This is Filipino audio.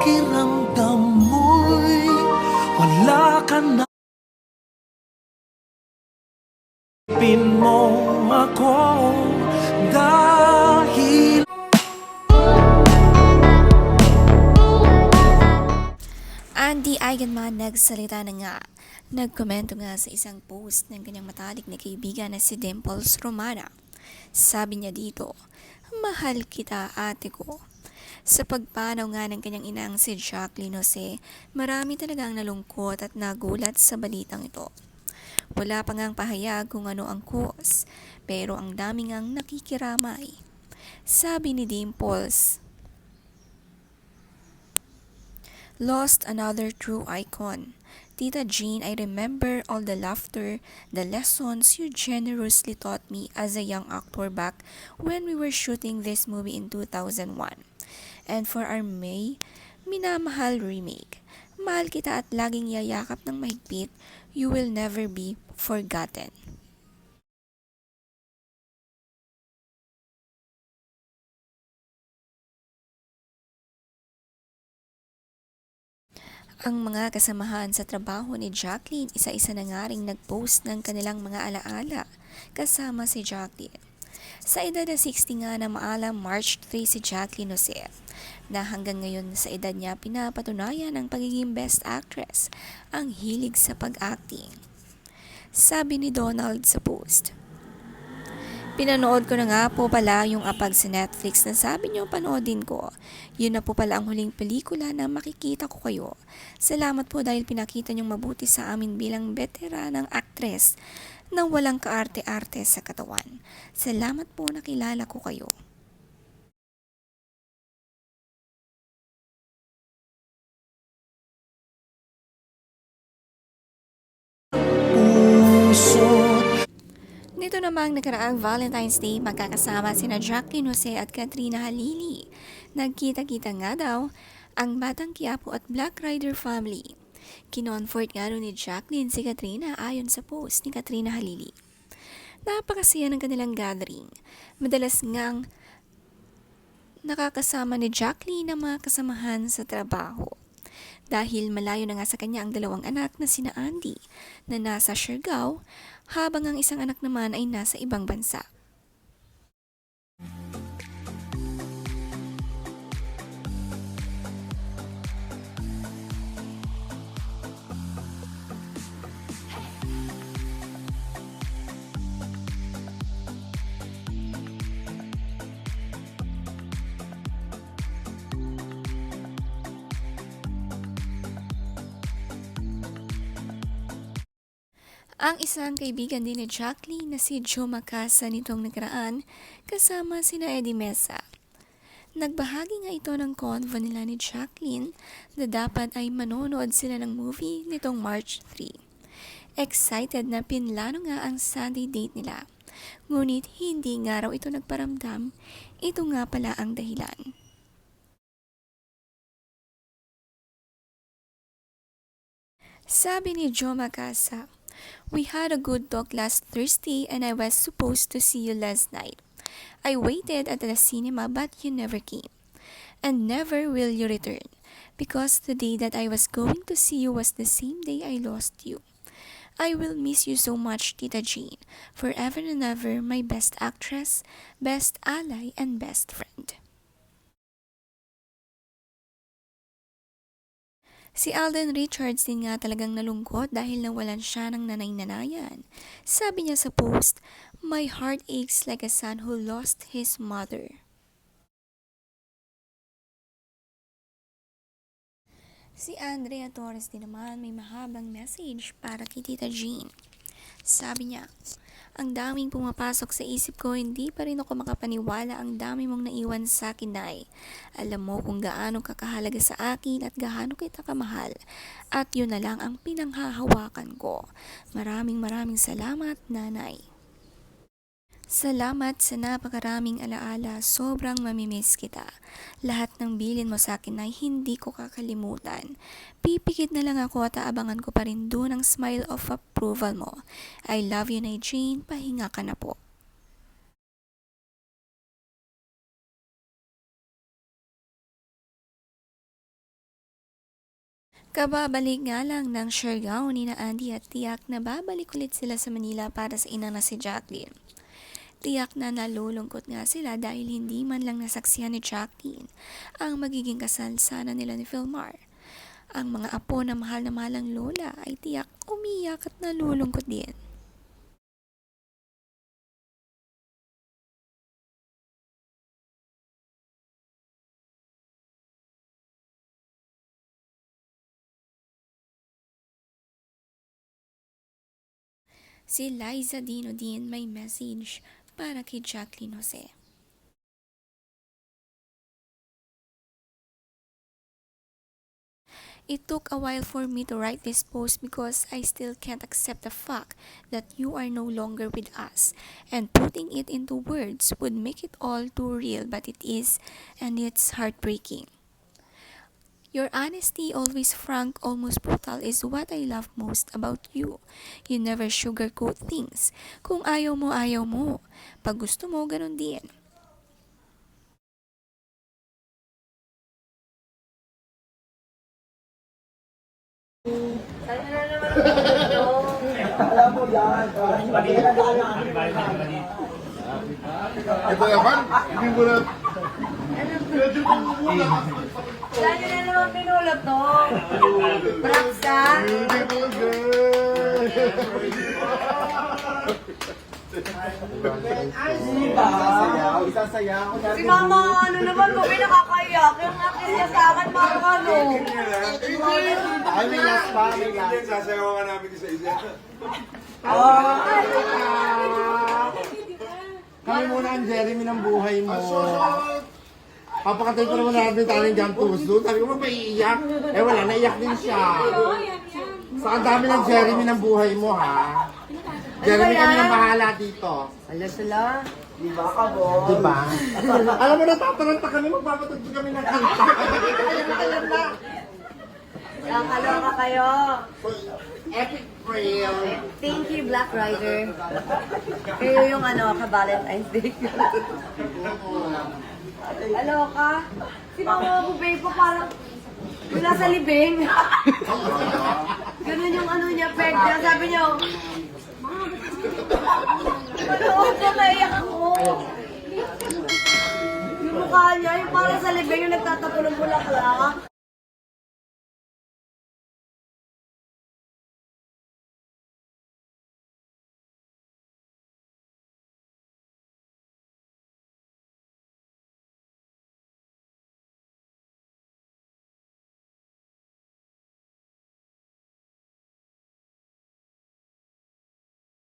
pakiramdam mo'y wala ka na. Pin mo ako dahil Andy Eigenman nagsalita na nga. Nagkomento nga sa isang post ng kanyang matalik na kaibigan na si Dimples Romana. Sabi niya dito, "Mahal kita, ate ko." Sa pagpanaw nga ng kanyang inang si Jacqueline Jose, marami talagang nalungkot at nagulat sa balitang ito. Wala pa ngang pahayag kung ano ang cause, pero ang dami ngang nakikiramay. Sabi ni Dimples, "Lost another true icon. Tita Jean, I remember all the laughter, the lessons you generously taught me as a young actor back when we were shooting this movie in 2001. And for our May, Minamahal remake, mahal kita at laging yayakap ng mahigpit, you will never be forgotten." Ang mga kasamahan sa trabaho ni Jacqueline, isa-isa na nga ring nag-post ng kanilang mga alaala kasama si Jacqueline. Sa edad na 60 nga na maalam March 3 si Jacqueline Jose, na hanggang ngayon sa edad niya pinapatunayan ang pagiging best actress, ang hilig sa pag-acting. Sabi ni Donald sa post, "Pinanood ko na nga po pala yung Apag sa Netflix na sabi niyo panoodin ko. Yun na po pala ang huling pelikula na makikita ko kayo. Salamat po dahil pinakita niyong mabuti sa amin bilang veteranang aktres na walang kaarte-arte sa katawan. Salamat po nakilala ko kayo." puso. Nito namang nakaraang Valentine's Day, magkakasama sina Jacqueline Jose at Katrina Halili. Nagkita-kita nga daw ang Batang Quiapo at Black Rider family. Kinonfort nga ni Jacqueline si Katrina ayon sa post ni Katrina Halili. Napakasaya ng kanilang gathering. Madalas ngang nakakasama ni Jacqueline ang mga kasamahan sa trabaho. Dahil malayo na nga sa kanya ang dalawang anak na sina Andy na nasa Siargao, habang ang isang anak naman ay nasa ibang bansa. Ang isang kaibigan din ni Jacqueline na si Joe Macasa nitong nakaraan kasama sina Eddie Mesa. Nagbahagi nga ito ng convo nila ni Jacqueline na dapat ay manonood sila ng movie nitong March 3. Excited na pinlano nga ang Sunday date nila. Ngunit hindi nga raw ito nagparamdam, ito nga pala ang dahilan. Sabi ni Joe Macasa, "We had a good talk last Thursday and I was supposed to see you last night. I waited at the cinema but you never came. And never will you return. Because the day that I was going to see you was the same day I lost you. I will miss you so much, Tita Jean. Forever and ever, my best actress, best ally, and best friend." Si Alden Richards din nga talagang nalungkot dahil nawalan siya ng nanay-nanayan. Sabi niya sa post, "My heart aches like a son who lost his mother." Si Andrea Torres din naman may mahabang message para kay Tita Jean. Sabi niya, "Ang daming pumapasok sa isip ko, hindi pa rin ako makapaniwala ang dami mong naiwan sa akin, Nay. Alam mo kung gaano kakahalaga sa akin at gaano kita kamahal. At yun na lang ang pinanghahawakan ko. Maraming maraming salamat, Nanay. Salamat sa napakaraming alaala, sobrang mamimiss kita. Lahat ng bilin mo sa akin ay hindi ko kakalimutan. Pipikit na lang ako at aabangan ko pa rin doon ang smile of approval mo. I love you, Nay Jane, pahinga ka na po." Kababalik nga lang ng Siargao ni na Andy at tiyak na babalik ulit sila sa Manila para sa ina na si Jacqueline. Tiyak na nalulungkot nga sila dahil hindi man lang nasaksihan ni Jacqueline ang magiging kasal sana nila ni Philmar. Ang mga apo na mahal ang lola ay tiyak umiyak at nalulungkot din. Si Liza Dino din may message para kay Jacqueline Jose. It took a while for me to write this post because I still can't accept the fact that you are no longer with us, and putting it into words would make it all too real, but it is, and it's heartbreaking. Your honesty, always frank, almost brutal, is what I love most about you. You never sugarcoat things. Kung ayaw mo, ayaw mo. Pag gusto mo, ganun din. Ito yaman, hindi mo na... Saan nyo na naman pinulot to? Props ka? Hindi mo Si Mama, ano naman mo, pinakakaiyak. Yung akin niya sa akin, parang ano. Ay, may last pa, may last. Sasayaw ka namin isa-isa. Kami muna ang Jeremy ng buhay mo. Papakatay ko naman natin taling jump puso. Sabi ko, maiiyak. Eh wala, naiyak din siya. So ang dami ng Jeremy ng buhay mo, ha? Jeremy kami ng bahala dito. Ala sila. Di ba ka, boss? Diba? Alam mo, natataranta kami, magpapatugtog kami ng kanta. Alam na. Nakakaloka kayo. Epic fail. Thank you, Black Rider. Kayo yung ano, ka-Valentine's Day. Aloka. Si Mama Bubay po parang yung nasa libing. Ganun yung ano niya, peg niya. Sabi niya, manood ko, naiyak ako. Yung mukha niya, yung parang sa libing, yung nagtatapon ng bulaklak.